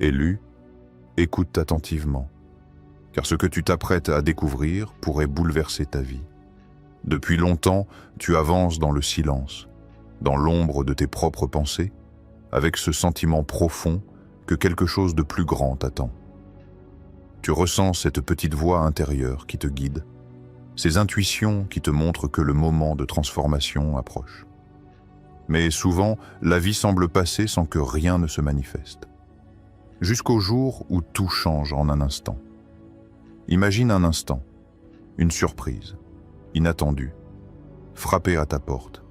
Élu, écoute attentivement, car ce que tu t'apprêtes à découvrir pourrait bouleverser ta vie. Depuis longtemps, tu avances dans le silence, dans l'ombre de tes propres pensées, avec ce sentiment profond que quelque chose de plus grand t'attend. Tu ressens cette petite voix intérieure qui te guide, ces intuitions qui te montrent que le moment de transformation approche. Mais souvent, la vie semble passer sans que rien ne se manifeste. Jusqu'au jour où tout change en un instant. Imagine un instant, une surprise, inattendue, frapper à ta porte.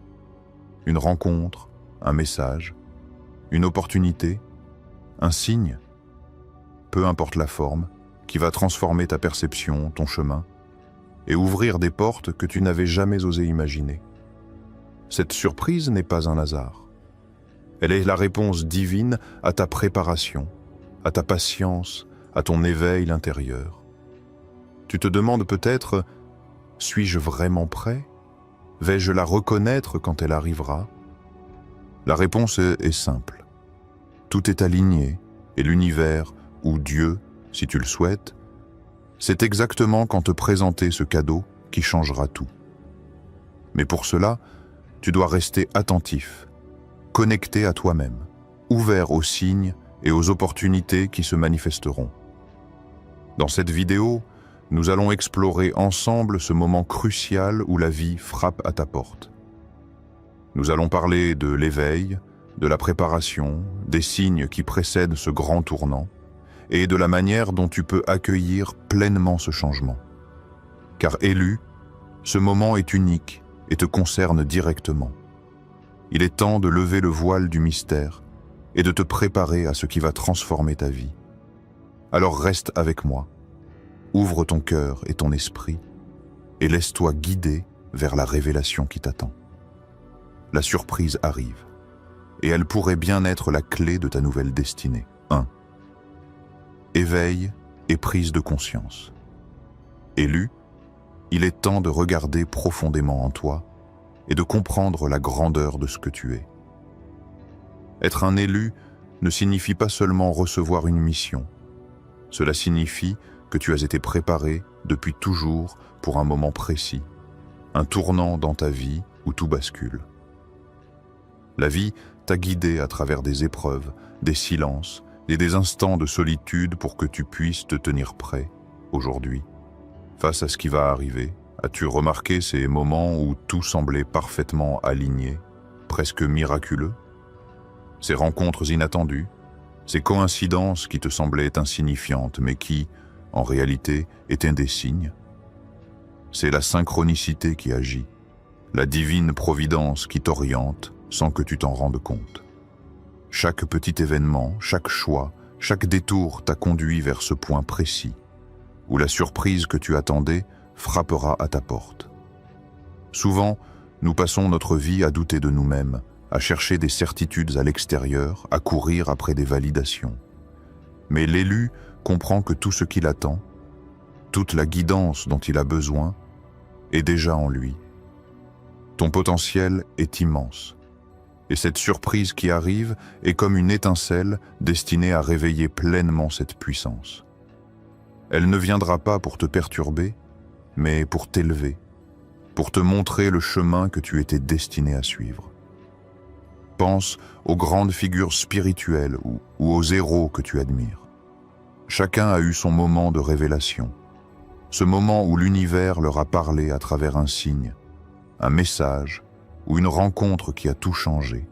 Une rencontre, un message, une opportunité, un signe, peu importe la forme, qui va transformer ta perception, ton chemin, et ouvrir des portes que tu n'avais jamais osé imaginer. Cette surprise n'est pas un hasard. Elle est la réponse divine à ta préparation, à ta patience, à ton éveil intérieur. Tu te demandes peut-être, suis-je vraiment prêt? Vais-je la reconnaître quand elle arrivera? La réponse est simple. Tout est aligné, et l'univers, ou Dieu, si tu le souhaites, c'est exactement quand te présenter ce cadeau qui changera tout. Mais pour cela, tu dois rester attentif, connecté à toi-même, ouvert aux signes et aux opportunités qui se manifesteront. Dans cette vidéo, nous allons explorer ensemble ce moment crucial où la vie frappe à ta porte. Nous allons parler de l'éveil, de la préparation, des signes qui précèdent ce grand tournant, et de la manière dont tu peux accueillir pleinement ce changement. Car élu, ce moment est unique et te concerne directement. Il est temps de lever le voile du mystère et de te préparer à ce qui va transformer ta vie. Alors reste avec moi, ouvre ton cœur et ton esprit et laisse-toi guider vers la révélation qui t'attend. La surprise arrive et elle pourrait bien être la clé de ta nouvelle destinée. 1. Éveil et prise de conscience. Élu, il est temps de regarder profondément en toi et de comprendre la grandeur de ce que tu es. Être un élu ne signifie pas seulement recevoir une mission. Cela signifie que tu as été préparé depuis toujours pour un moment précis, un tournant dans ta vie où tout bascule. La vie t'a guidé à travers des épreuves, des silences et des instants de solitude pour que tu puisses te tenir prêt aujourd'hui. Face à ce qui va arriver, as-tu remarqué ces moments où tout semblait parfaitement aligné, presque miraculeux? Ces rencontres inattendues, ces coïncidences qui te semblaient insignifiantes mais qui, en réalité, étaient des signes? C'est la synchronicité qui agit, la divine providence qui t'oriente sans que tu t'en rendes compte. Chaque petit événement, chaque choix, chaque détour t'a conduit vers ce point précis, où la surprise que tu attendais frappera à ta porte. Souvent, nous passons notre vie à douter de nous-mêmes, à chercher des certitudes à l'extérieur, à courir après des validations. Mais l'élu comprend que tout ce qu'il attend, toute la guidance dont il a besoin, est déjà en lui. Ton potentiel est immense. Et cette surprise qui arrive est comme une étincelle destinée à réveiller pleinement cette puissance. Elle ne viendra pas pour te perturber, mais pour t'élever, pour te montrer le chemin que tu étais destiné à suivre. Pense aux grandes figures spirituelles ou aux héros que tu admires. Chacun a eu son moment de révélation, ce moment où l'univers leur a parlé à travers un signe, un message, ou une rencontre qui a tout changé.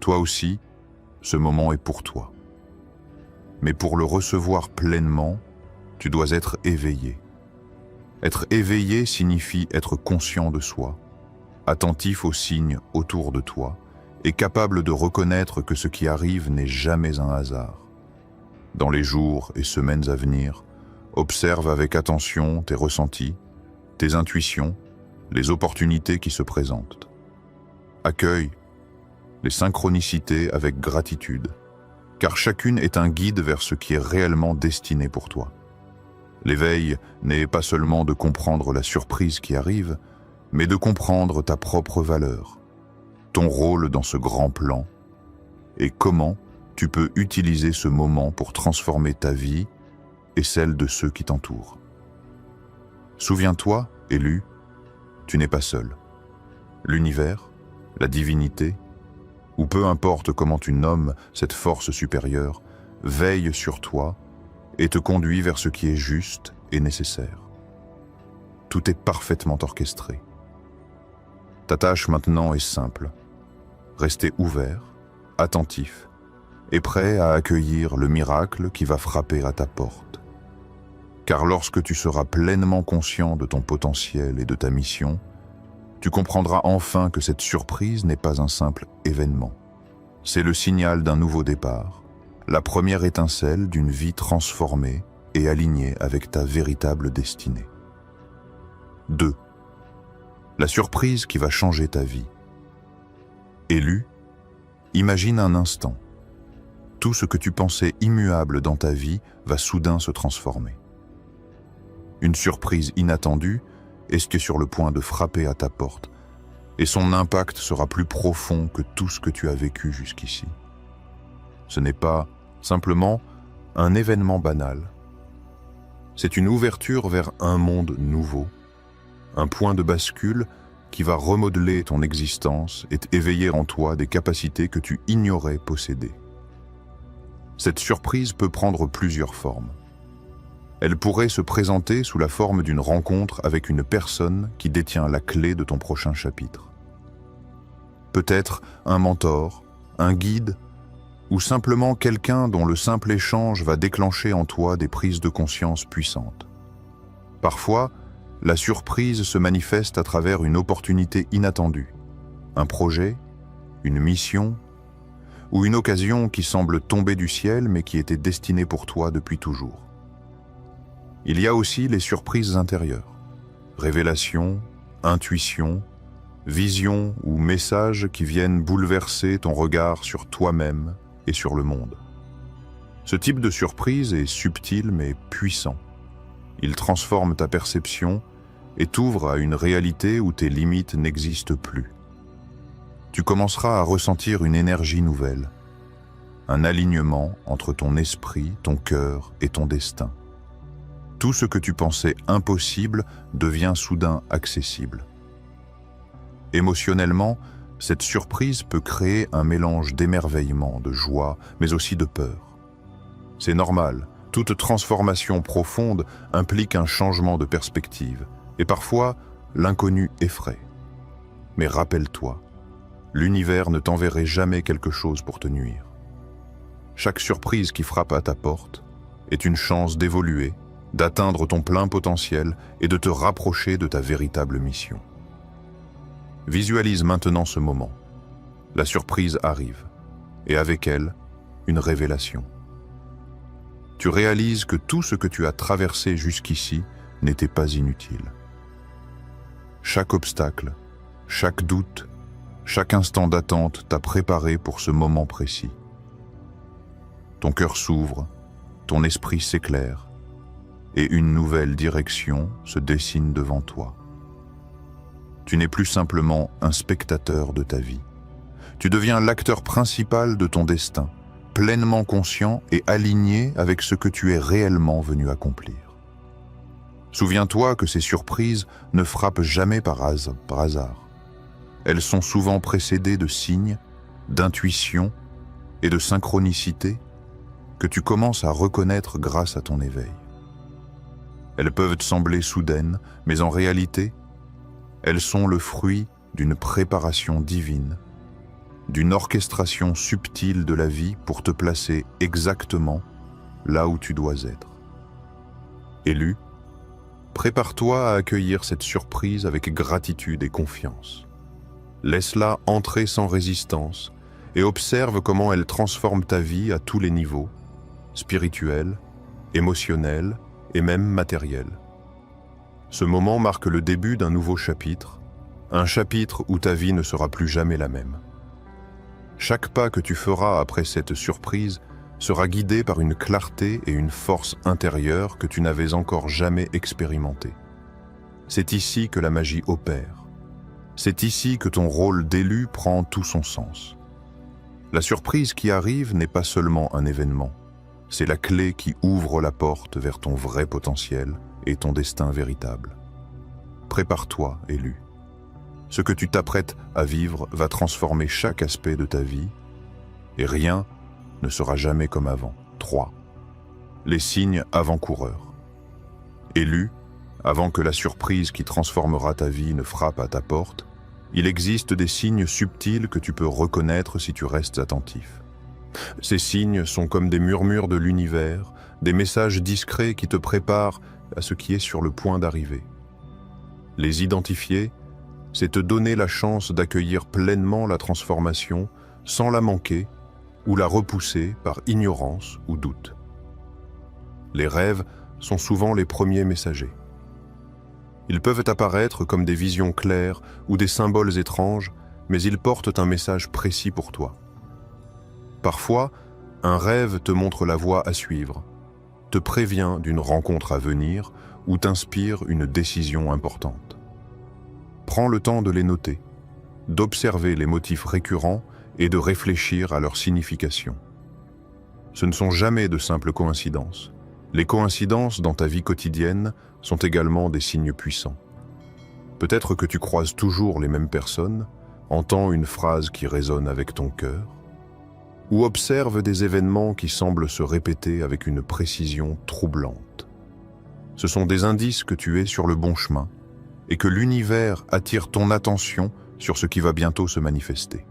Toi aussi, ce moment est pour toi. Mais pour le recevoir pleinement, tu dois être éveillé. Être éveillé signifie être conscient de soi, attentif aux signes autour de toi et capable de reconnaître que ce qui arrive n'est jamais un hasard. Dans les jours et semaines à venir, observe avec attention tes ressentis, tes intuitions, les opportunités qui se présentent. Accueille les synchronicités avec gratitude, car chacune est un guide vers ce qui est réellement destiné pour toi. L'éveil n'est pas seulement de comprendre la surprise qui arrive, mais de comprendre ta propre valeur, ton rôle dans ce grand plan, et comment tu peux utiliser ce moment pour transformer ta vie et celle de ceux qui t'entourent. Souviens-toi, élu, tu n'es pas seul. L'univers, la divinité, ou peu importe comment tu nommes cette force supérieure, veille sur toi et te conduit vers ce qui est juste et nécessaire. Tout est parfaitement orchestré. Ta tâche maintenant est simple. Rester ouvert, attentif et prêt à accueillir le miracle qui va frapper à ta porte. Car lorsque tu seras pleinement conscient de ton potentiel et de ta mission, tu comprendras enfin que cette surprise n'est pas un simple événement. C'est le signal d'un nouveau départ, la première étincelle d'une vie transformée et alignée avec ta véritable destinée. 2. La surprise qui va changer ta vie. Élu, imagine un instant. Tout ce que tu pensais immuable dans ta vie va soudain se transformer. Une surprise inattendue est sur le point de frapper à ta porte, et son impact sera plus profond que tout ce que tu as vécu jusqu'ici. Ce n'est pas simplement un événement banal. C'est une ouverture vers un monde nouveau, un point de bascule qui va remodeler ton existence et éveiller en toi des capacités que tu ignorais posséder. Cette surprise peut prendre plusieurs formes. Elle pourrait se présenter sous la forme d'une rencontre avec une personne qui détient la clé de ton prochain chapitre. Peut-être un mentor, un guide, ou simplement quelqu'un dont le simple échange va déclencher en toi des prises de conscience puissantes. Parfois, la surprise se manifeste à travers une opportunité inattendue, un projet, une mission, ou une occasion qui semble tomber du ciel mais qui était destinée pour toi depuis toujours. Il y a aussi les surprises intérieures, révélations, intuitions, visions ou messages qui viennent bouleverser ton regard sur toi-même et sur le monde. Ce type de surprise est subtil mais puissant. Il transforme ta perception et t'ouvre à une réalité où tes limites n'existent plus. Tu commenceras à ressentir une énergie nouvelle, un alignement entre ton esprit, ton cœur et ton destin. Tout ce que tu pensais impossible devient soudain accessible. Émotionnellement, cette surprise peut créer un mélange d'émerveillement, de joie, mais aussi de peur. C'est normal, toute transformation profonde implique un changement de perspective, et parfois, l'inconnu effraie. Mais rappelle-toi, l'univers ne t'enverrait jamais quelque chose pour te nuire. Chaque surprise qui frappe à ta porte est une chance d'évoluer, d'atteindre ton plein potentiel et de te rapprocher de ta véritable mission. Visualise maintenant ce moment. La surprise arrive, et avec elle, une révélation. Tu réalises que tout ce que tu as traversé jusqu'ici n'était pas inutile. Chaque obstacle, chaque doute, chaque instant d'attente t'a préparé pour ce moment précis. Ton cœur s'ouvre, ton esprit s'éclaire, et une nouvelle direction se dessine devant toi. Tu n'es plus simplement un spectateur de ta vie. Tu deviens l'acteur principal de ton destin, pleinement conscient et aligné avec ce que tu es réellement venu accomplir. Souviens-toi que ces surprises ne frappent jamais par hasard. Elles sont souvent précédées de signes, d'intuition et de synchronicité que tu commences à reconnaître grâce à ton éveil. Elles peuvent te sembler soudaines, mais en réalité, elles sont le fruit d'une préparation divine, d'une orchestration subtile de la vie pour te placer exactement là où tu dois être. Élu, prépare-toi à accueillir cette surprise avec gratitude et confiance. Laisse-la entrer sans résistance et observe comment elle transforme ta vie à tous les niveaux, spirituel, émotionnel et même matériel. Ce moment marque le début d'un nouveau chapitre, un chapitre où ta vie ne sera plus jamais la même. Chaque pas que tu feras après cette surprise sera guidé par une clarté et une force intérieure que tu n'avais encore jamais expérimentées. C'est ici que la magie opère. C'est ici que ton rôle d'élu prend tout son sens. La surprise qui arrive n'est pas seulement un événement, c'est la clé qui ouvre la porte vers ton vrai potentiel et ton destin véritable. Prépare-toi, élu. Ce que tu t'apprêtes à vivre va transformer chaque aspect de ta vie et rien ne sera jamais comme avant. 3. Les signes avant-coureurs. Élu, avant que la surprise qui transformera ta vie ne frappe à ta porte, il existe des signes subtils que tu peux reconnaître si tu restes attentif. Ces signes sont comme des murmures de l'univers, des messages discrets qui te préparent à ce qui est sur le point d'arriver. Les identifier, c'est te donner la chance d'accueillir pleinement la transformation sans la manquer ou la repousser par ignorance ou doute. Les rêves sont souvent les premiers messagers. Ils peuvent apparaître comme des visions claires ou des symboles étranges, mais ils portent un message précis pour toi. Parfois, un rêve te montre la voie à suivre, te prévient d'une rencontre à venir ou t'inspire une décision importante. Prends le temps de les noter, d'observer les motifs récurrents et de réfléchir à leur signification. Ce ne sont jamais de simples coïncidences. Les coïncidences dans ta vie quotidienne sont également des signes puissants. Peut-être que tu croises toujours les mêmes personnes, entends une phrase qui résonne avec ton cœur, ou observes des événements qui semblent se répéter avec une précision troublante. Ce sont des indices que tu es sur le bon chemin et que l'univers attire ton attention sur ce qui va bientôt se manifester.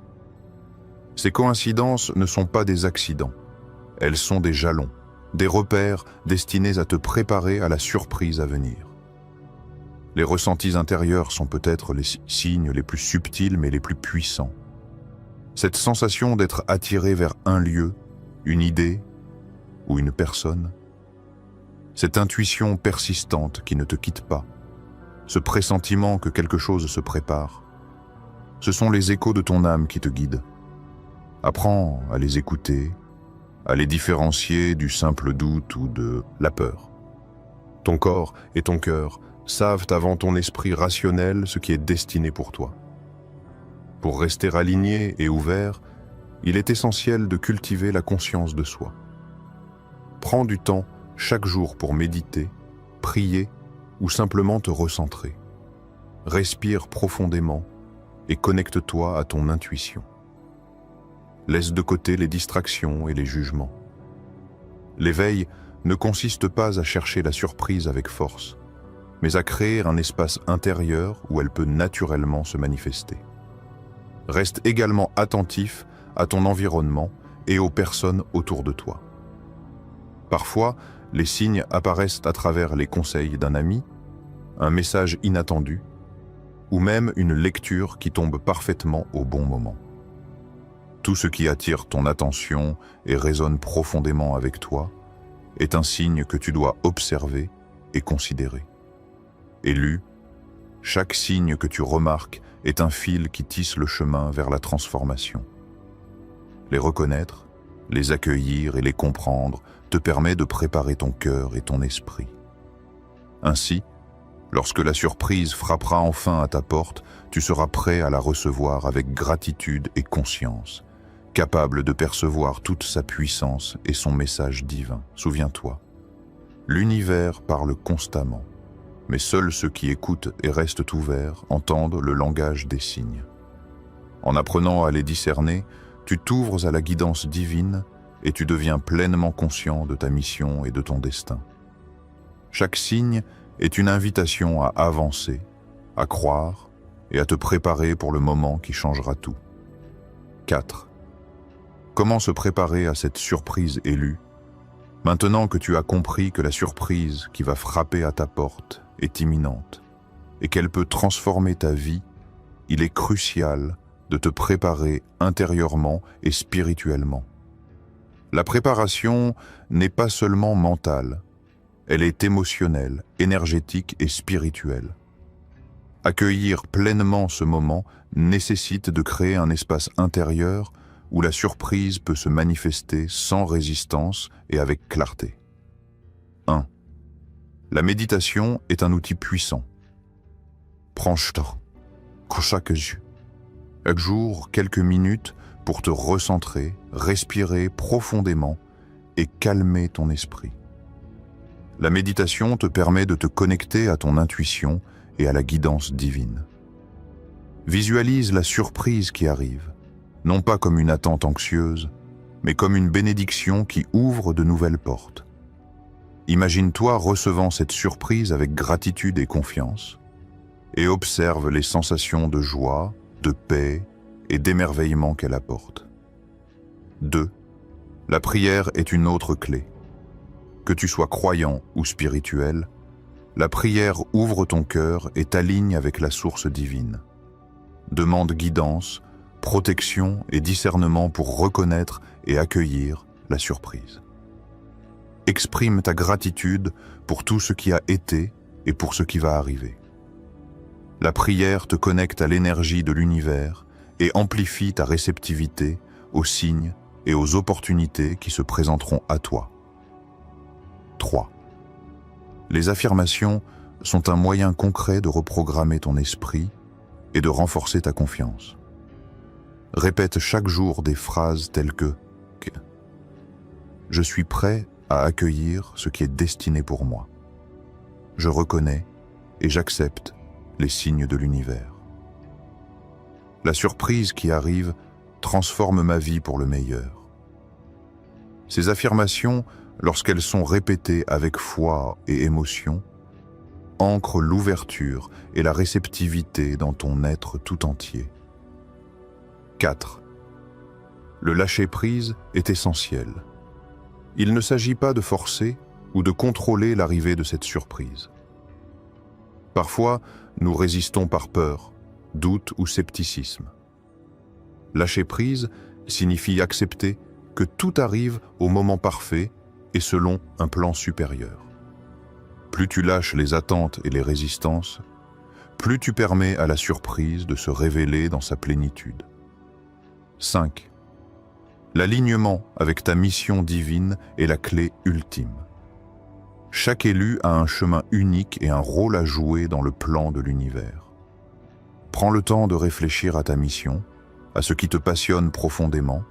Ces coïncidences ne sont pas des accidents, elles sont des jalons, des repères destinés à te préparer à la surprise à venir. Les ressentis intérieurs sont peut-être les signes les plus subtils mais les plus puissants. Cette sensation d'être attiré vers un lieu, une idée ou une personne, cette intuition persistante qui ne te quitte pas, ce pressentiment que quelque chose se prépare, ce sont les échos de ton âme qui te guident. Apprends à les écouter, à les différencier du simple doute ou de la peur. Ton corps et ton cœur savent avant ton esprit rationnel ce qui est destiné pour toi. Pour rester aligné et ouvert, il est essentiel de cultiver la conscience de soi. Prends du temps chaque jour pour méditer, prier ou simplement te recentrer. Respire profondément et connecte-toi à ton intuition. Laisse de côté les distractions et les jugements. L'éveil ne consiste pas à chercher la surprise avec force, mais à créer un espace intérieur où elle peut naturellement se manifester. Reste également attentif à ton environnement et aux personnes autour de toi. Parfois, les signes apparaissent à travers les conseils d'un ami, un message inattendu, ou même une lecture qui tombe parfaitement au bon moment. Tout ce qui attire ton attention et résonne profondément avec toi est un signe que tu dois observer et considérer. Élu, chaque signe que tu remarques est un fil qui tisse le chemin vers la transformation. Les reconnaître, les accueillir et les comprendre te permet de préparer ton cœur et ton esprit. Ainsi, lorsque la surprise frappera enfin à ta porte, tu seras prêt à la recevoir avec gratitude et conscience, capable de percevoir toute sa puissance et son message divin. Souviens-toi, l'univers parle constamment, mais seuls ceux qui écoutent et restent ouverts entendent le langage des signes. En apprenant à les discerner, tu t'ouvres à la guidance divine et tu deviens pleinement conscient de ta mission et de ton destin. Chaque signe est une invitation à avancer, à croire et à te préparer pour le moment qui changera tout. 4. Comment se préparer à cette surprise élue? Maintenant que tu as compris que la surprise qui va frapper à ta porte est imminente et qu'elle peut transformer ta vie, il est crucial de te préparer intérieurement et spirituellement. La préparation n'est pas seulement mentale, elle est émotionnelle, énergétique et spirituelle. Accueillir pleinement ce moment nécessite de créer un espace intérieur où la surprise peut se manifester sans résistance et avec clarté. 1. La méditation est un outil puissant. Prends chaque jour quelques minutes pour te recentrer, respirer profondément et calmer ton esprit. La méditation te permet de te connecter à ton intuition et à la guidance divine. Visualise la surprise qui arrive, non pas comme une attente anxieuse, mais comme une bénédiction qui ouvre de nouvelles portes. Imagine-toi recevant cette surprise avec gratitude et confiance, et observe les sensations de joie, de paix et d'émerveillement qu'elle apporte. 2. La prière est une autre clé. Que tu sois croyant ou spirituel, la prière ouvre ton cœur et t'aligne avec la source divine. Demande guidance, protection et discernement pour reconnaître et accueillir la surprise. Exprime ta gratitude pour tout ce qui a été et pour ce qui va arriver. La prière te connecte à l'énergie de l'univers et amplifie ta réceptivité aux signes et aux opportunités qui se présenteront à toi. 3. Les affirmations sont un moyen concret de reprogrammer ton esprit et de renforcer ta confiance. Répète chaque jour des phrases telles que « Je suis prêt à accueillir ce qui est destiné pour moi. Je reconnais et j'accepte les signes de l'univers. La surprise qui arrive transforme ma vie pour le meilleur. » Ces affirmations, lorsqu'elles sont répétées avec foi et émotion, ancrent l'ouverture et la réceptivité dans ton être tout entier. 4. Le lâcher-prise est essentiel. Il ne s'agit pas de forcer ou de contrôler l'arrivée de cette surprise. Parfois, nous résistons par peur, doute ou scepticisme. Lâcher-prise signifie accepter que tout arrive au moment parfait et selon un plan supérieur. Plus tu lâches les attentes et les résistances, plus tu permets à la surprise de se révéler dans sa plénitude. 5. L'alignement avec ta mission divine est la clé ultime. Chaque élu a un chemin unique et un rôle à jouer dans le plan de l'univers. Prends le temps de réfléchir à ta mission, à ce qui te passionne profondément,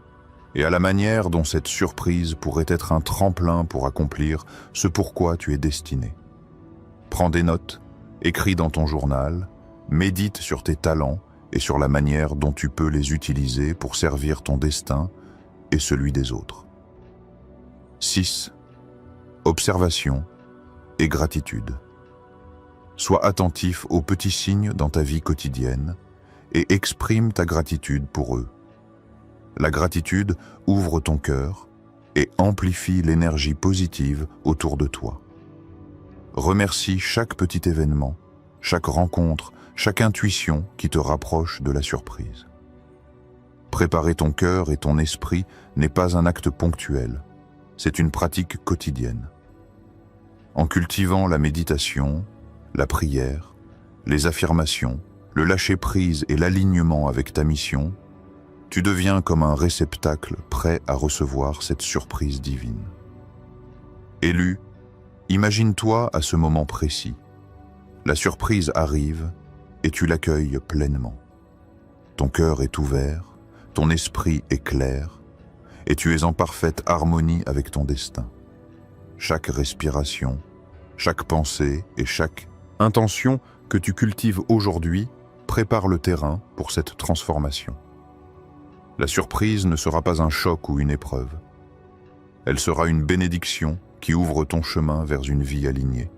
et à la manière dont cette surprise pourrait être un tremplin pour accomplir ce pourquoi tu es destiné. Prends des notes, écris dans ton journal, médite sur tes talents et sur la manière dont tu peux les utiliser pour servir ton destin et celui des autres. 6. Observation et gratitude. Sois attentif aux petits signes dans ta vie quotidienne et exprime ta gratitude pour eux. La gratitude ouvre ton cœur et amplifie l'énergie positive autour de toi. Remercie chaque petit événement, chaque rencontre, chaque intuition qui te rapproche de la surprise. Préparer ton cœur et ton esprit n'est pas un acte ponctuel, c'est une pratique quotidienne. En cultivant la méditation, la prière, les affirmations, le lâcher-prise et l'alignement avec ta mission, tu deviens comme un réceptacle prêt à recevoir cette surprise divine. Élu, imagine-toi à ce moment précis. La surprise arrive et tu l'accueilles pleinement. Ton cœur est ouvert, ton esprit est clair et tu es en parfaite harmonie avec ton destin. Chaque respiration, chaque pensée et chaque intention que tu cultives aujourd'hui prépare le terrain pour cette transformation. La surprise ne sera pas un choc ou une épreuve. Elle sera une bénédiction qui ouvre ton chemin vers une vie alignée,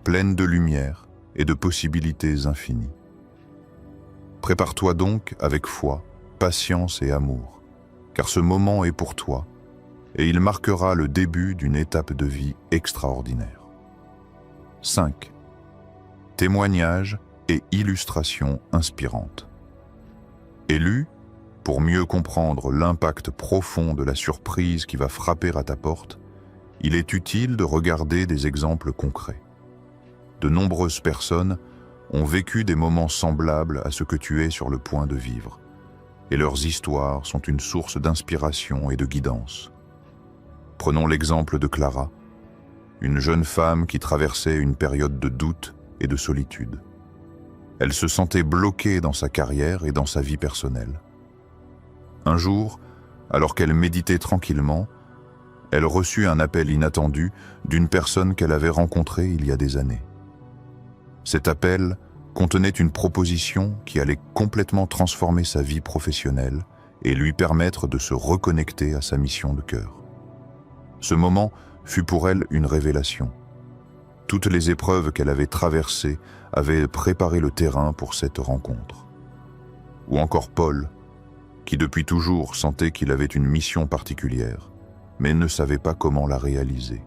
pleine de lumière et de possibilités infinies. Prépare-toi donc avec foi, patience et amour, car ce moment est pour toi et il marquera le début d'une étape de vie extraordinaire. 5. Témoignages et illustrations inspirantes. Élu, pour mieux comprendre l'impact profond de la surprise qui va frapper à ta porte, il est utile de regarder des exemples concrets. De nombreuses personnes ont vécu des moments semblables à ce que tu es sur le point de vivre, et leurs histoires sont une source d'inspiration et de guidance. Prenons l'exemple de Clara, une jeune femme qui traversait une période de doute et de solitude. Elle se sentait bloquée dans sa carrière et dans sa vie personnelle. Un jour, alors qu'elle méditait tranquillement, elle reçut un appel inattendu d'une personne qu'elle avait rencontrée il y a des années. Cet appel contenait une proposition qui allait complètement transformer sa vie professionnelle et lui permettre de se reconnecter à sa mission de cœur. Ce moment fut pour elle une révélation. Toutes les épreuves qu'elle avait traversées avaient préparé le terrain pour cette rencontre. Ou encore Paul, qui depuis toujours sentait qu'il avait une mission particulière, mais ne savait pas comment la réaliser.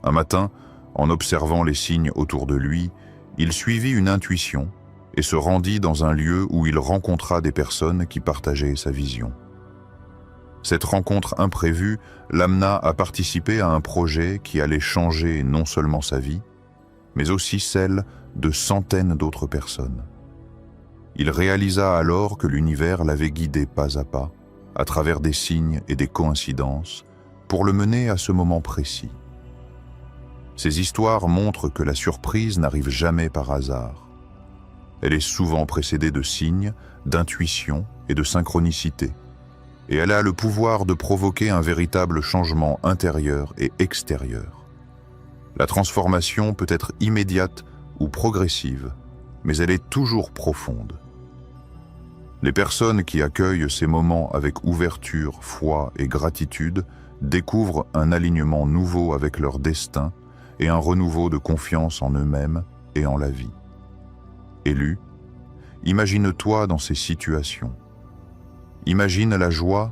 Un matin, en observant les signes autour de lui, il suivit une intuition et se rendit dans un lieu où il rencontra des personnes qui partageaient sa vision. Cette rencontre imprévue l'amena à participer à un projet qui allait changer non seulement sa vie, mais aussi celle de centaines d'autres personnes. Il réalisa alors que l'univers l'avait guidé pas à travers des signes et des coïncidences, pour le mener à ce moment précis. Ces histoires montrent que la surprise n'arrive jamais par hasard. Elle est souvent précédée de signes, d'intuition et de synchronicité, et elle a le pouvoir de provoquer un véritable changement intérieur et extérieur. La transformation peut être immédiate ou progressive, mais elle est toujours profonde. Les personnes qui accueillent ces moments avec ouverture, foi et gratitude découvrent un alignement nouveau avec leur destin et un renouveau de confiance en eux-mêmes et en la vie. Élu, imagine-toi dans ces situations. Imagine la joie,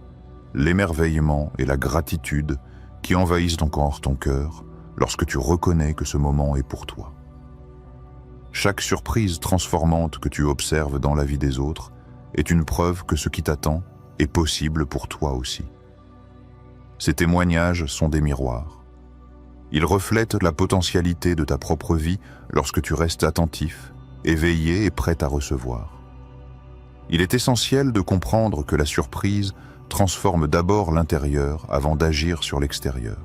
l'émerveillement et la gratitude qui envahissent encore ton cœur lorsque tu reconnais que ce moment est pour toi. Chaque surprise transformante que tu observes dans la vie des autres est une preuve que ce qui t'attend est possible pour toi aussi. Ces témoignages sont des miroirs. Ils reflètent la potentialité de ta propre vie lorsque tu restes attentif, éveillé et prêt à recevoir. Il est essentiel de comprendre que la surprise transforme d'abord l'intérieur avant d'agir sur l'extérieur.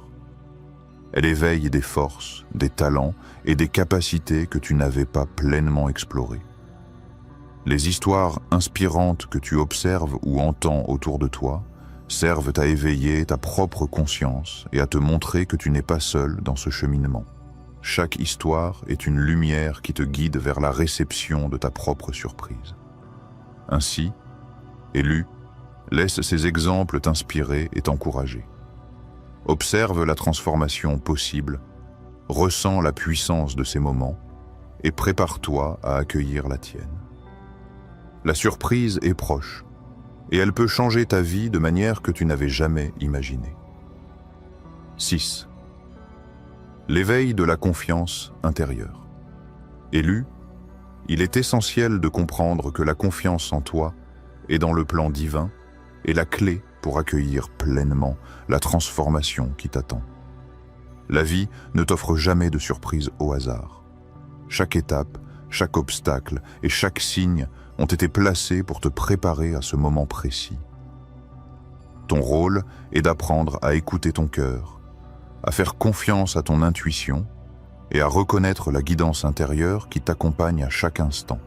Elle éveille des forces, des talents et des capacités que tu n'avais pas pleinement explorées. Les histoires inspirantes que tu observes ou entends autour de toi servent à éveiller ta propre conscience et à te montrer que tu n'es pas seul dans ce cheminement. Chaque histoire est une lumière qui te guide vers la réception de ta propre surprise. Ainsi, élu, laisse ces exemples t'inspirer et t'encourager. Observe la transformation possible, ressens la puissance de ces moments et prépare-toi à accueillir la tienne. La surprise est proche et elle peut changer ta vie de manière que tu n'avais jamais imaginée. 6. L'éveil de la confiance intérieure. Élu, il est essentiel de comprendre que la confiance en toi et dans le plan divin est la clé pour accueillir pleinement la transformation qui t'attend. La vie ne t'offre jamais de surprise au hasard. Chaque étape, chaque obstacle et chaque signe ont été placés pour te préparer à ce moment précis. Ton rôle est d'apprendre à écouter ton cœur, à faire confiance à ton intuition et à reconnaître la guidance intérieure qui t'accompagne à chaque instant.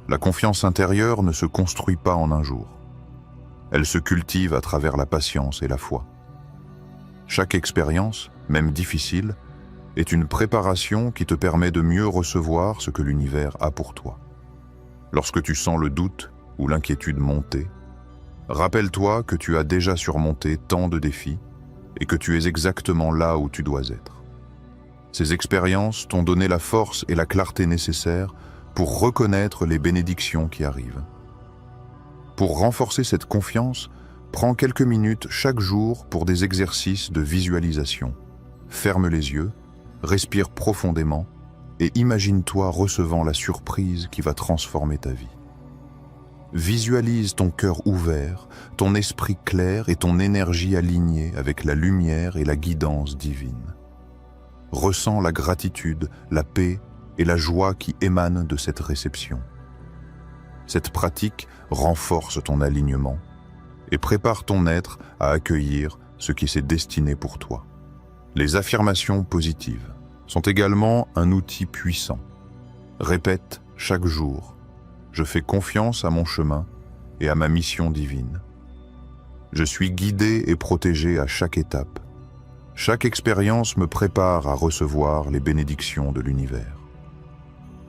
La confiance intérieure ne se construit pas en un jour. Elle se cultive à travers la patience et la foi. Chaque expérience, même difficile, est une préparation qui te permet de mieux recevoir ce que l'univers a pour toi. Lorsque tu sens le doute ou l'inquiétude monter, rappelle-toi que tu as déjà surmonté tant de défis et que tu es exactement là où tu dois être. Ces expériences t'ont donné la force et la clarté nécessaires pour reconnaître les bénédictions qui arrivent. Pour renforcer cette confiance, prends quelques minutes chaque jour pour des exercices de visualisation. Ferme les yeux, respire profondément et imagine-toi recevant la surprise qui va transformer ta vie. Visualise ton cœur ouvert, ton esprit clair et ton énergie alignée avec la lumière et la guidance divine. Ressens la gratitude, la paix et la joie qui émanent de cette réception. Cette pratique renforce ton alignement et prépare ton être à accueillir ce qui s'est destiné pour toi. Les affirmations positives sont également un outil puissant. Répète chaque jour: je fais confiance à mon chemin et à ma mission divine. Je suis guidé et protégé à chaque étape. Chaque expérience me prépare à recevoir les bénédictions de l'univers.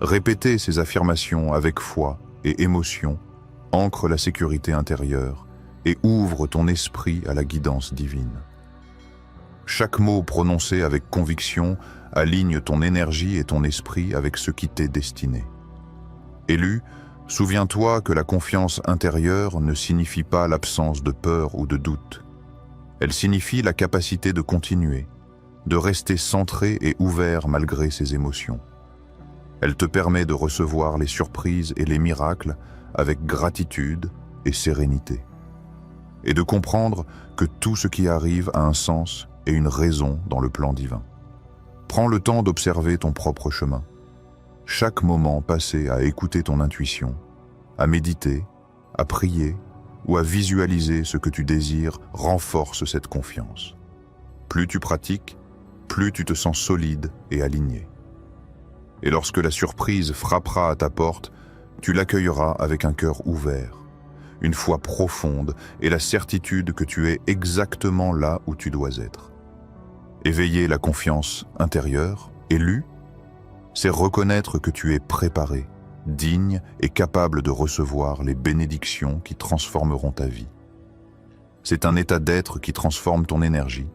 Répéter ces affirmations avec foi et émotion ancre la sécurité intérieure et ouvre ton esprit à la guidance divine. Chaque mot prononcé avec conviction aligne ton énergie et ton esprit avec ce qui t'est destiné. Élu, souviens-toi que la confiance intérieure ne signifie pas l'absence de peur ou de doute. Elle signifie la capacité de continuer, de rester centré et ouvert malgré ses émotions. Elle te permet de recevoir les surprises et les miracles avec gratitude et sérénité. Et de comprendre que tout ce qui arrive a un sens et une raison dans le plan divin. Prends le temps d'observer ton propre chemin. Chaque moment passé à écouter ton intuition, à méditer, à prier ou à visualiser ce que tu désires renforce cette confiance. Plus tu pratiques, plus tu te sens solide et aligné. Et lorsque la surprise frappera à ta porte, tu l'accueilleras avec un cœur ouvert, une foi profonde et la certitude que tu es exactement là où tu dois être. Éveiller la confiance intérieure, élu, c'est reconnaître que tu es préparé, digne et capable de recevoir les bénédictions qui transformeront ta vie. C'est un état d'être qui transforme ton énergie,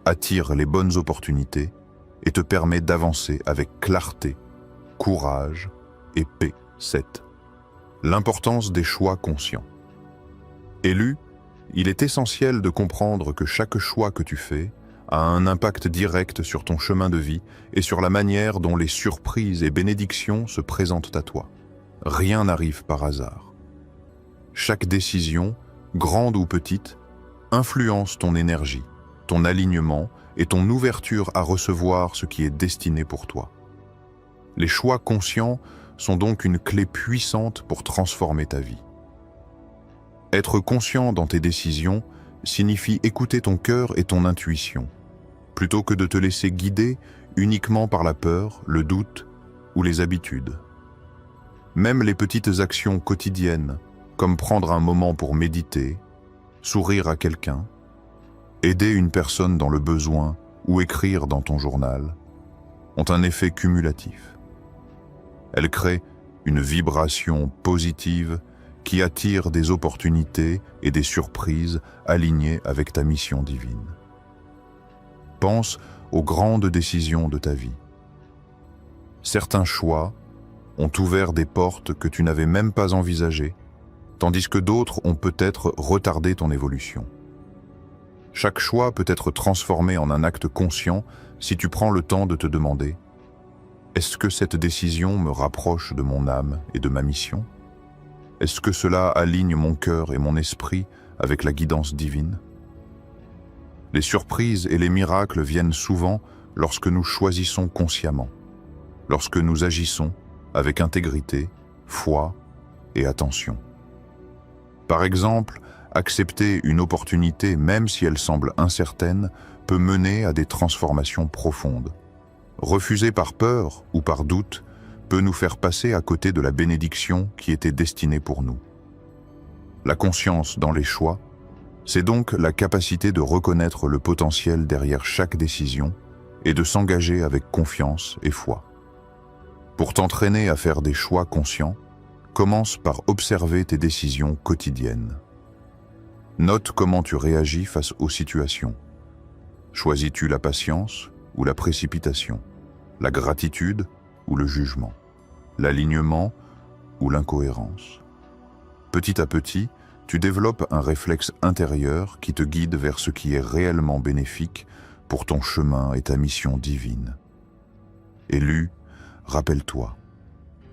attire les bonnes opportunités et te permet d'avancer avec clarté, courage et paix. 7. L'importance des choix conscients. Élu, il est essentiel de comprendre que chaque choix que tu fais a un impact direct sur ton chemin de vie et sur la manière dont les surprises et bénédictions se présentent à toi. Rien n'arrive par hasard. Chaque décision, grande ou petite, influence ton énergie, ton alignement et ton ouverture à recevoir ce qui est destiné pour toi. Les choix conscients sont donc une clé puissante pour transformer ta vie. Être conscient dans tes décisions signifie écouter ton cœur et ton intuition, plutôt que de te laisser guider uniquement par la peur, le doute ou les habitudes. Même les petites actions quotidiennes, comme prendre un moment pour méditer, sourire à quelqu'un, aider une personne dans le besoin ou écrire dans ton journal, ont un effet cumulatif. Elles créent une vibration positive qui attire des opportunités et des surprises alignées avec ta mission divine. Pense aux grandes décisions de ta vie. Certains choix ont ouvert des portes que tu n'avais même pas envisagées, tandis que d'autres ont peut-être retardé ton évolution. Chaque choix peut être transformé en un acte conscient si tu prends le temps de te demander: est-ce que cette décision me rapproche de mon âme et de ma mission? Est-ce que cela aligne mon cœur et mon esprit avec la guidance divine? Les surprises et les miracles viennent souvent lorsque nous choisissons consciemment, lorsque nous agissons avec intégrité, foi et attention. Par exemple, accepter une opportunité, même si elle semble incertaine, peut mener à des transformations profondes. Refuser par peur ou par doute peut nous faire passer à côté de la bénédiction qui était destinée pour nous. La conscience dans les choix, c'est donc la capacité de reconnaître le potentiel derrière chaque décision et de s'engager avec confiance et foi. Pour t'entraîner à faire des choix conscients, commence par observer tes décisions quotidiennes. Note comment tu réagis face aux situations. Choisis-tu la patience ou la précipitation, la gratitude ou le jugement, l'alignement ou l'incohérence? Petit à petit, tu développes un réflexe intérieur qui te guide vers ce qui est réellement bénéfique pour ton chemin et ta mission divine. Élu, rappelle-toi,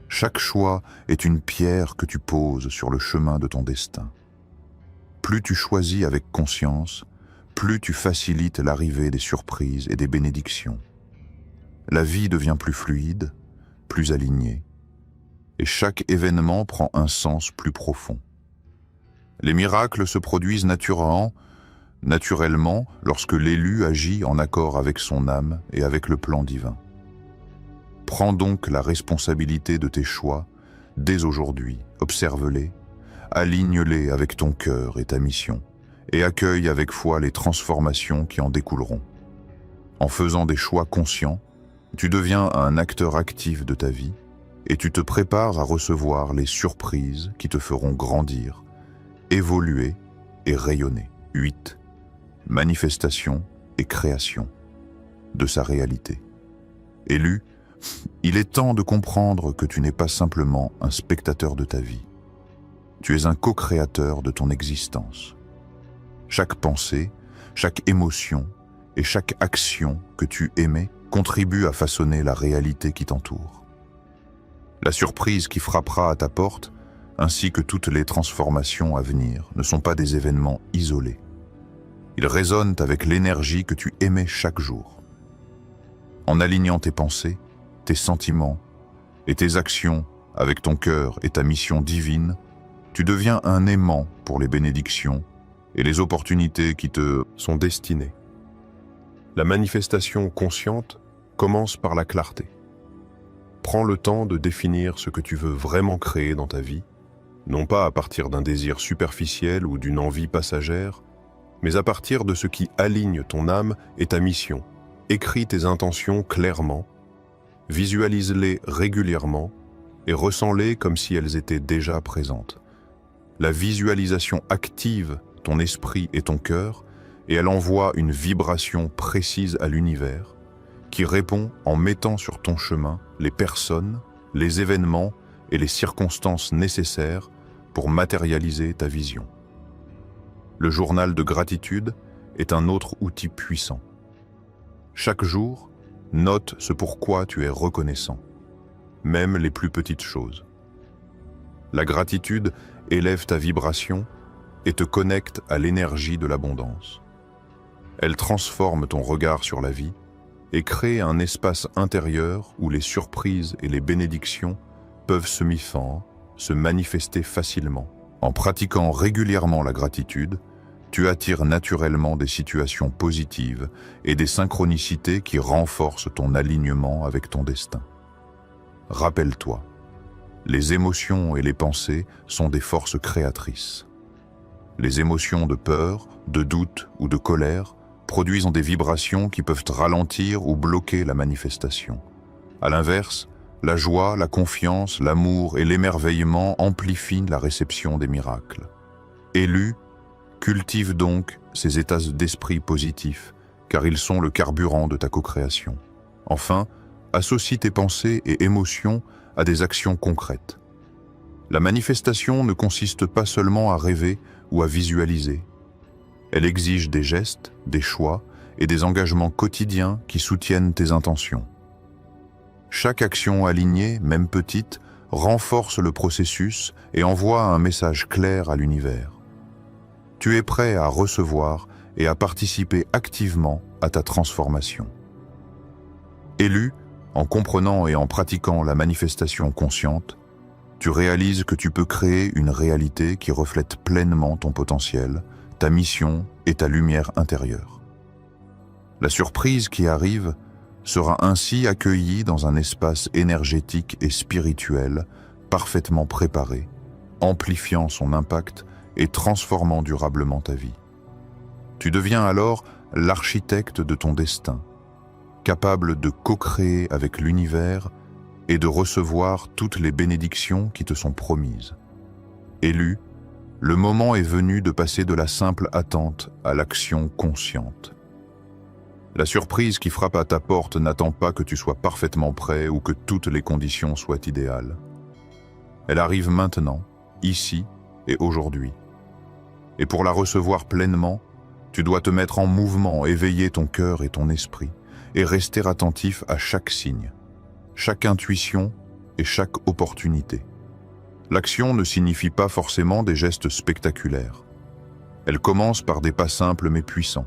chaque choix est une pierre que tu poses sur le chemin de ton destin. Plus tu choisis avec conscience, plus tu facilites l'arrivée des surprises et des bénédictions. La vie devient plus fluide, plus alignée, et chaque événement prend un sens plus profond. Les miracles se produisent naturellement lorsque l'élu agit en accord avec son âme et avec le plan divin. Prends donc la responsabilité de tes choix dès aujourd'hui, observe-les, aligne-les avec ton cœur et ta mission, et accueille avec foi les transformations qui en découleront. En faisant des choix conscients, tu deviens un acteur actif de ta vie, et tu te prépares à recevoir les surprises qui te feront grandir, évoluer et rayonner. 8. Manifestation et création de sa réalité. Élu, il est temps de comprendre que tu n'es pas simplement un spectateur de ta vie. Tu es un co-créateur de ton existence. Chaque pensée, chaque émotion et chaque action que tu émets contribue à façonner la réalité qui t'entoure. La surprise qui frappera à ta porte, ainsi que toutes les transformations à venir, ne sont pas des événements isolés. Ils résonnent avec l'énergie que tu émets chaque jour. En alignant tes pensées, tes sentiments et tes actions avec ton cœur et ta mission divine, tu deviens un aimant pour les bénédictions et les opportunités qui te sont destinées. La manifestation consciente commence par la clarté. Prends le temps de définir ce que tu veux vraiment créer dans ta vie, non pas à partir d'un désir superficiel ou d'une envie passagère, mais à partir de ce qui aligne ton âme et ta mission. Écris tes intentions clairement, visualise-les régulièrement et ressens-les comme si elles étaient déjà présentes. La visualisation active ton esprit et ton cœur et elle envoie une vibration précise à l'univers qui répond en mettant sur ton chemin les personnes, les événements et les circonstances nécessaires pour matérialiser ta vision. Le journal de gratitude est un autre outil puissant. Chaque jour, note ce pourquoi tu es reconnaissant, même les plus petites choses. La gratitude élève ta vibration et te connecte à l'énergie de l'abondance. Elle transforme ton regard sur la vie et crée un espace intérieur où les surprises et les bénédictions peuvent se manifester facilement. En pratiquant régulièrement la gratitude, tu attires naturellement des situations positives et des synchronicités qui renforcent ton alignement avec ton destin. Rappelle-toi, les émotions et les pensées sont des forces créatrices. Les émotions de peur, de doute ou de colère produisent des vibrations qui peuvent ralentir ou bloquer la manifestation. À l'inverse, la joie, la confiance, l'amour et l'émerveillement amplifient la réception des miracles. Élu, cultive donc ces états d'esprit positifs, car ils sont le carburant de ta co-création. Enfin, associe tes pensées et émotions à des actions concrètes. La manifestation ne consiste pas seulement à rêver ou à visualiser. Elle exige des gestes, des choix et des engagements quotidiens qui soutiennent tes intentions. Chaque action alignée, même petite, renforce le processus et envoie un message clair à l'univers. Tu es prêt à recevoir et à participer activement à ta transformation. Élu, en comprenant et en pratiquant la manifestation consciente, tu réalises que tu peux créer une réalité qui reflète pleinement ton potentiel, ta mission et ta lumière intérieure. La surprise qui arrive sera ainsi accueillie dans un espace énergétique et spirituel parfaitement préparé, amplifiant son impact et transformant durablement ta vie. Tu deviens alors l'architecte de ton destin, capable de co-créer avec l'univers et de recevoir toutes les bénédictions qui te sont promises. Élu, le moment est venu de passer de la simple attente à l'action consciente. La surprise qui frappe à ta porte n'attend pas que tu sois parfaitement prêt ou que toutes les conditions soient idéales. Elle arrive maintenant, ici et aujourd'hui. Et pour la recevoir pleinement, tu dois te mettre en mouvement, éveiller ton cœur et ton esprit, et rester attentif à chaque signe, chaque intuition et chaque opportunité. L'action ne signifie pas forcément des gestes spectaculaires. Elle commence par des pas simples mais puissants.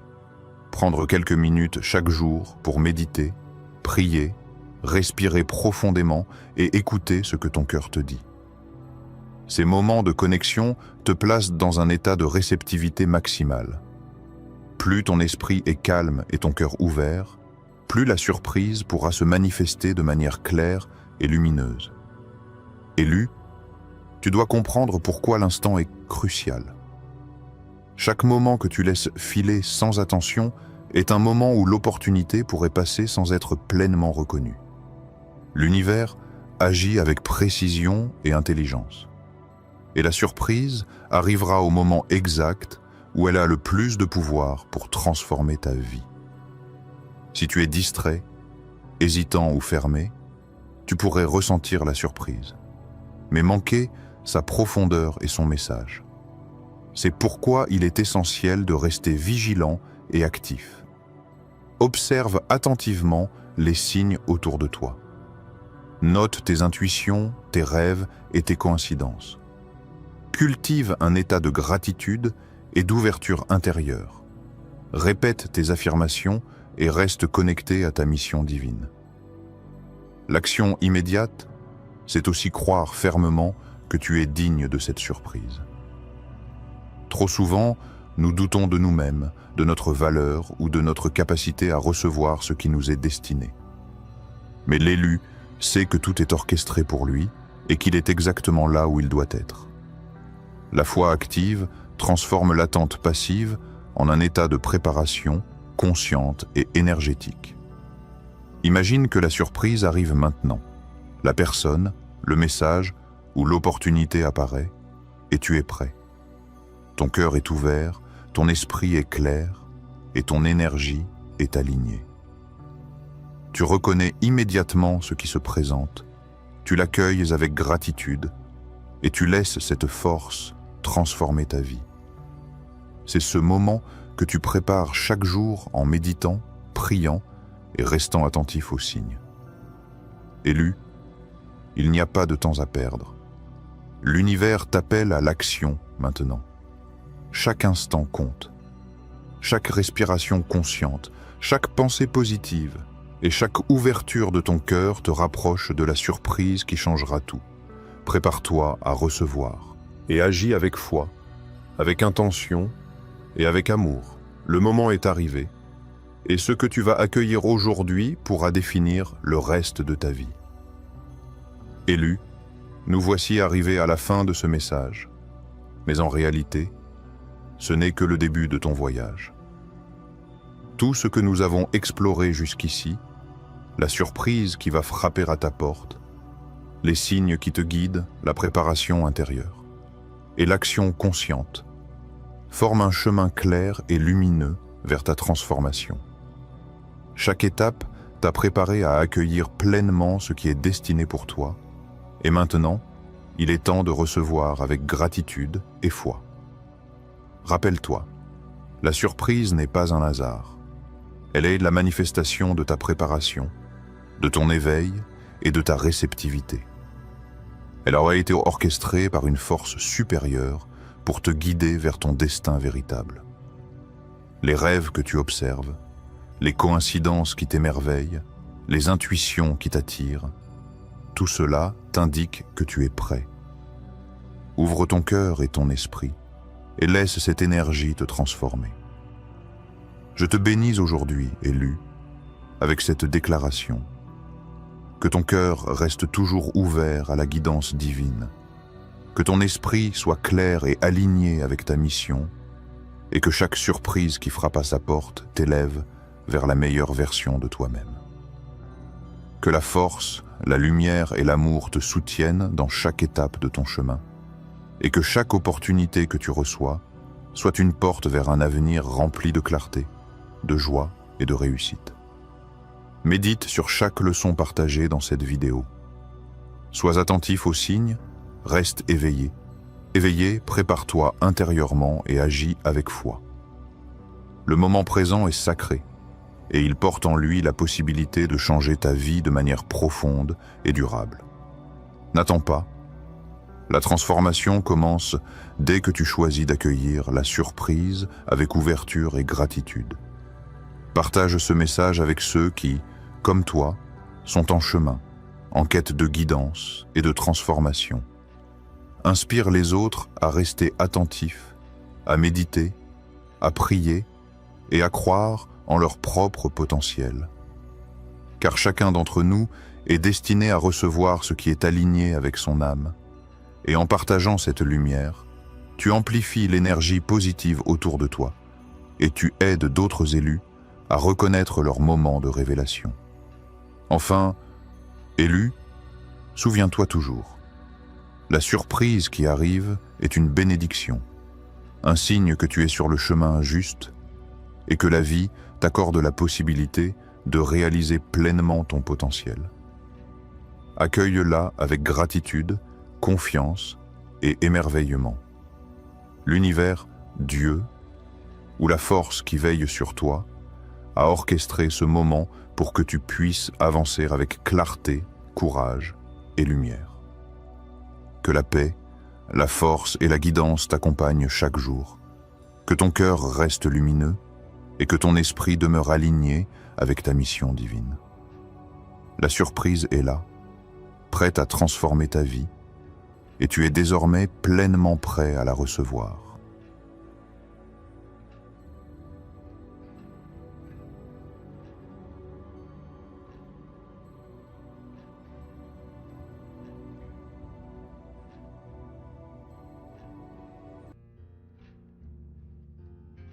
Prendre quelques minutes chaque jour pour méditer, prier, respirer profondément et écouter ce que ton cœur te dit. Ces moments de connexion te placent dans un état de réceptivité maximale. Plus ton esprit est calme et ton cœur ouvert, plus la surprise pourra se manifester de manière claire et lumineuse. Élu, tu dois comprendre pourquoi l'instant est crucial. Chaque moment que tu laisses filer sans attention est un moment où l'opportunité pourrait passer sans être pleinement reconnue. L'univers agit avec précision et intelligence. Et la surprise arrivera au moment exact où elle a le plus de pouvoir pour transformer ta vie. Si tu es distrait, hésitant ou fermé, tu pourrais ressentir la surprise, mais manquer sa profondeur et son message. C'est pourquoi il est essentiel de rester vigilant et actif. Observe attentivement les signes autour de toi. Note tes intuitions, tes rêves et tes coïncidences. Cultive un état de gratitude et d'ouverture intérieure. Répète tes affirmations et reste connecté à ta mission divine. L'action immédiate, c'est aussi croire fermement que tu es digne de cette surprise. Trop souvent, nous doutons de nous-mêmes, de notre valeur ou de notre capacité à recevoir ce qui nous est destiné. Mais l'élu sait que tout est orchestré pour lui et qu'il est exactement là où il doit être. La foi active transforme l'attente passive en un état de préparation consciente et énergétique. Imagine que la surprise arrive maintenant. La personne, le message ou l'opportunité apparaît et tu es prêt. Ton cœur est ouvert, ton esprit est clair et ton énergie est alignée. Tu reconnais immédiatement ce qui se présente, tu l'accueilles avec gratitude et tu laisses cette force transformer ta vie. C'est ce moment que tu prépares chaque jour en méditant, priant et restant attentif aux signes. Élu, il n'y a pas de temps à perdre. L'univers t'appelle à l'action maintenant. Chaque instant compte. Chaque respiration consciente, chaque pensée positive et chaque ouverture de ton cœur te rapproche de la surprise qui changera tout. Prépare-toi à recevoir et agis avec foi, avec intention et avec amour. Le moment est arrivé et ce que tu vas accueillir aujourd'hui pourra définir le reste de ta vie. Élu, nous voici arrivés à la fin de ce message. Mais en réalité, ce n'est que le début de ton voyage. Tout ce que nous avons exploré jusqu'ici, la surprise qui va frapper à ta porte, les signes qui te guident, la préparation intérieure et l'action consciente, forment un chemin clair et lumineux vers ta transformation. Chaque étape t'a préparé à accueillir pleinement ce qui est destiné pour toi, et maintenant, il est temps de recevoir avec gratitude et foi. Rappelle-toi, la surprise n'est pas un hasard. Elle est la manifestation de ta préparation, de ton éveil et de ta réceptivité. Elle aura été orchestrée par une force supérieure pour te guider vers ton destin véritable. Les rêves que tu observes, les coïncidences qui t'émerveillent, les intuitions qui t'attirent, tout cela t'indique que tu es prêt. Ouvre ton cœur et ton esprit et laisse cette énergie te transformer. Je te bénis aujourd'hui, élu, avec cette déclaration. Que ton cœur reste toujours ouvert à la guidance divine, que ton esprit soit clair et aligné avec ta mission, et que chaque surprise qui frappe à sa porte t'élève vers la meilleure version de toi-même. Que la force, la lumière et l'amour te soutiennent dans chaque étape de ton chemin, et que chaque opportunité que tu reçois soit une porte vers un avenir rempli de clarté, de joie et de réussite. Médite sur chaque leçon partagée dans cette vidéo. Sois attentif aux signes, reste éveillé. Éveillé, prépare-toi intérieurement et agis avec foi. Le moment présent est sacré, et il porte en lui la possibilité de changer ta vie de manière profonde et durable. N'attends pas. La transformation commence dès que tu choisis d'accueillir la surprise avec ouverture et gratitude. Partage ce message avec ceux qui, comme toi, sont en chemin, en quête de guidance et de transformation. Inspire les autres à rester attentifs, à méditer, à prier et à croire en leur propre potentiel. Car chacun d'entre nous est destiné à recevoir ce qui est aligné avec son âme, Et en partageant cette lumière, tu amplifies l'énergie positive autour de toi et tu aides d'autres élus à reconnaître leur moment de révélation. Enfin, élu, souviens-toi toujours, la surprise qui arrive est une bénédiction, un signe que tu es sur le chemin juste et que la vie t'accorde la possibilité de réaliser pleinement ton potentiel. Accueille-la avec gratitude, confiance et émerveillement. L'univers, Dieu, ou la force qui veille sur toi, a orchestré ce moment pour que tu puisses avancer avec clarté, courage et lumière. Que la paix, la force et la guidance t'accompagnent chaque jour. Que ton cœur reste lumineux et que ton esprit demeure aligné avec ta mission divine. La surprise est là, prête à transformer ta vie, et tu es désormais pleinement prêt à la recevoir.